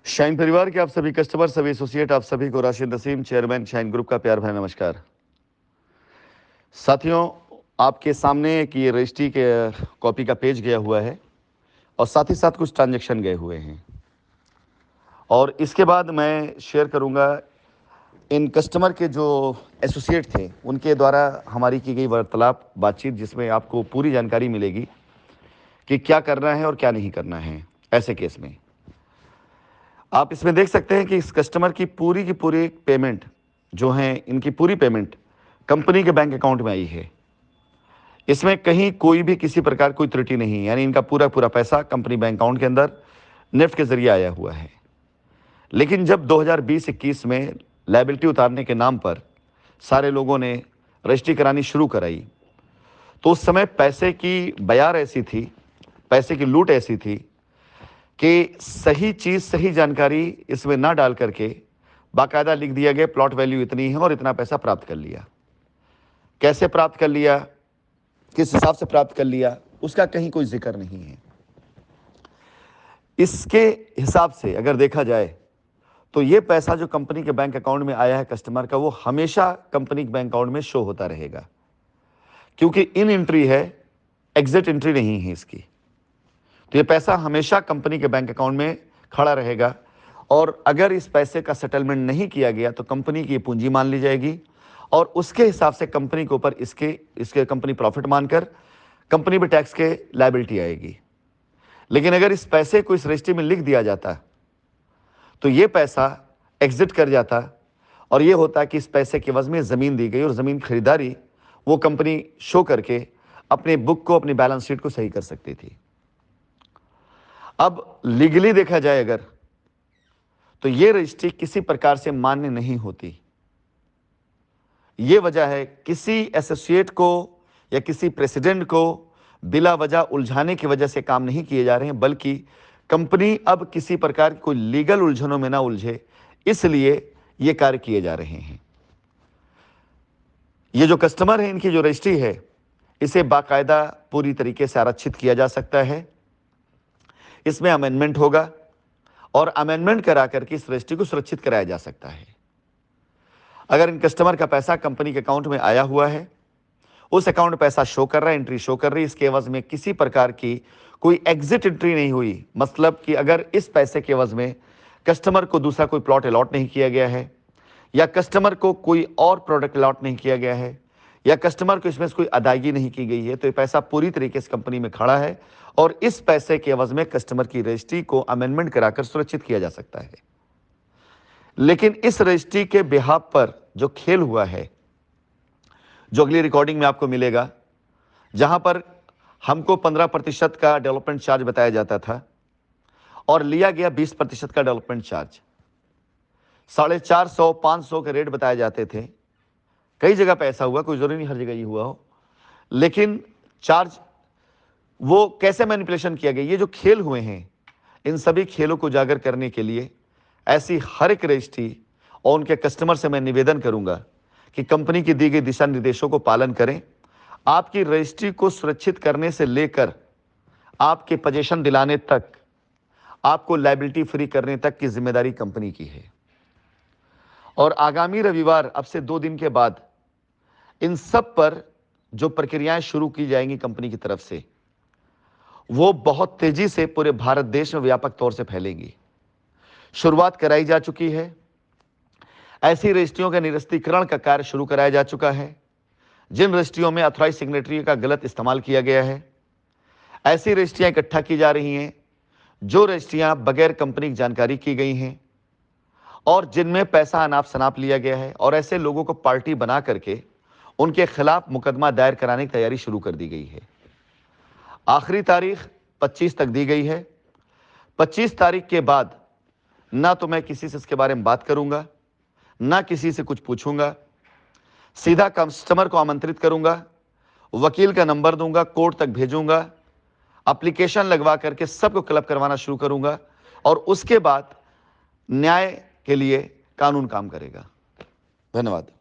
Shine परिवार के आप सभी कस्टमर, सभी एसोसिएट, आप सभी को Rashid Naseem, chairman shine group का प्यार भरा नमस्कार। साथियों, आपके सामने एक ये रजिस्ट्री के कॉपी का पेज गया हुआ है और साथ ही साथ कुछ ट्रांजैक्शन गए हुए हैं और इसके बाद मैं शेयर करूंगा इन कस्टमर के जो एसोसिएट थे उनके द्वारा हमारी की गई वार्तालाप, बातचीत, जिसमें आपको पूरी जानकारी मिलेगी कि क्या करना है और क्या नहीं करना है ऐसे केस में। आप इसमें देख सकते हैं कि इस कस्टमर की पूरी पेमेंट जो है, इनकी पूरी पेमेंट कंपनी के बैंक अकाउंट में आई है। इसमें कहीं कोई भी किसी प्रकार कोई त्रुटि नहीं है, यानी इनका पूरा पैसा कंपनी बैंक अकाउंट के अंदर नेफ्ट के जरिए आया हुआ है। लेकिन जब 2020-21 में लायबिलिटी उतारने के नाम पर सारे लोगों ने रजिस्ट्री करानी शुरू कराई, तो उस समय पैसे की बयार ऐसी थी, पैसे की लूट ऐसी थी कि सही चीज, सही जानकारी इसमें ना डाल करके बाकायदा लिख दिया गया प्लॉट वैल्यू इतनी है और इतना पैसा प्राप्त कर लिया। कैसे प्राप्त कर लिया, किस हिसाब से प्राप्त कर लिया, उसका कहीं कोई जिक्र नहीं है। इसके हिसाब से अगर देखा जाए तो यह पैसा जो कंपनी के बैंक अकाउंट में आया है कस्टमर का, वो हमेशा कंपनी के बैंक अकाउंट में शो होता रहेगा, क्योंकि इन एंट्री है, एग्जिट एंट्री नहीं है इसकी। तो ये पैसा हमेशा कंपनी के बैंक अकाउंट में खड़ा रहेगा और अगर इस पैसे का सेटलमेंट नहीं किया गया तो कंपनी की पूंजी मान ली जाएगी और उसके हिसाब से कंपनी के ऊपर इसके कंपनी प्रॉफिट मानकर कंपनी पे टैक्स के लायबिलिटी आएगी। लेकिन अगर इस पैसे को इस रजिस्ट्री में लिख दिया जाता तो ये पैसा एग्जिट कर जाता और ये होता कि इस पैसे के एवज में जमीन दी गई और जमीन खरीदारी वो कंपनी शो करके अपने बुक को, अपनी बैलेंस शीट को सही कर सकती थी। अब लीगली देखा जाए अगर, तो यह रजिस्ट्री किसी प्रकार से मान्य नहीं होती। यह वजह है, किसी एसोसिएट को या किसी प्रेसिडेंट को बिला वजह उलझाने की वजह से काम नहीं किए जा रहे हैं, बल्कि कंपनी अब किसी प्रकार की कोई लीगल उलझनों में ना उलझे, इसलिए यह कार्य किए जा रहे हैं। ये जो कस्टमर है, इनकी जो रजिस्ट्री है, इसे बाकायदा पूरी तरीके से आरक्षित किया जा सकता है। इसमें अमेंडमेंट होगा और अमेंडमेंट करा करके इस रजिस्ट्री को सुरक्षित कराया जा सकता है। अगर इन कस्टमर का पैसा कंपनी के अकाउंट में आया हुआ है, उस अकाउंट में पैसा शो कर रहा है, एंट्री शो कर रही है, इसके एवज में किसी प्रकार की कोई एग्जिट एंट्री नहीं हुई, मतलब कि अगर इस पैसे के एवज में कस्टमर को दूसरा कोई प्लॉट अलॉट नहीं किया गया है या कस्टमर को कोई और प्रोडक्ट अलॉट नहीं किया गया है या कस्टमर को इसमें से कोई अदायगी नहीं की गई है, तो ये पैसा पूरी तरीके से कंपनी में खड़ा है और इस पैसे के एवज में कस्टमर की रजिस्ट्री को अमेंडमेंट कराकर सुरक्षित किया जा सकता है। लेकिन इस रजिस्ट्री के बिहाफ पर जो खेल हुआ है, जो अगली रिकॉर्डिंग में आपको मिलेगा, जहां पर हमको 15% का डेवलपमेंट चार्ज बताया जाता था और लिया गया 20% का डेवलपमेंट चार्ज। 450, 500 के रेट बताए जाते थे। कई जगह पे ऐसा हुआ, कोई जरूरी नहीं हर जगह ये हुआ हो, लेकिन चार्ज वो कैसे मैनिपुलेशन किया गया, ये जो खेल हुए हैं, इन सभी खेलों को उजागर करने के लिए ऐसी हर एक रजिस्ट्री और उनके कस्टमर से मैं निवेदन करूंगा कि कंपनी की दी गई दिशा निर्देशों को पालन करें। आपकी रजिस्ट्री को सुरक्षित करने से लेकर आपके पोजीशन दिलाने तक, आपको लायबिलिटी फ्री करने तक की जिम्मेदारी कंपनी की है। और आगामी रविवार, अब से 2 दिन के बाद, इन सब पर जो प्रक्रियाएं शुरू की जाएंगी कंपनी की तरफ से, वो बहुत तेजी से पूरे भारत देश में व्यापक तौर से फैलेंगी। शुरुआत कराई जा चुकी है। ऐसी रजिस्ट्रियों के निरस्तीकरण का कार्य शुरू कराया जा चुका है जिन रजिस्ट्रियों में अथॉराइज सिग्नेटरी का गलत इस्तेमाल किया गया है। ऐसी रजिस्ट्रियां इकट्ठा की जा रही हैं जो रजिस्ट्रियां बगैर कंपनी की जानकारी की गई हैं और जिनमें पैसा अनाप शनाप लिया गया है, और ऐसे लोगों को पार्टी बना करके उनके खिलाफ मुकदमा दायर कराने की तैयारी शुरू कर दी गई है। आखिरी तारीख 25 तक दी गई है। 25 तारीख के बाद ना तो मैं किसी से इसके बारे में बात करूंगा, ना किसी से कुछ पूछूंगा। सीधा कस्टमर को आमंत्रित करूंगा, वकील का नंबर दूंगा, कोर्ट तक भेजूंगा, एप्लीकेशन लगवा करके सबको क्लब करवाना शुरू करूंगा और उसके बाद न्याय के लिए कानून काम करेगा। धन्यवाद।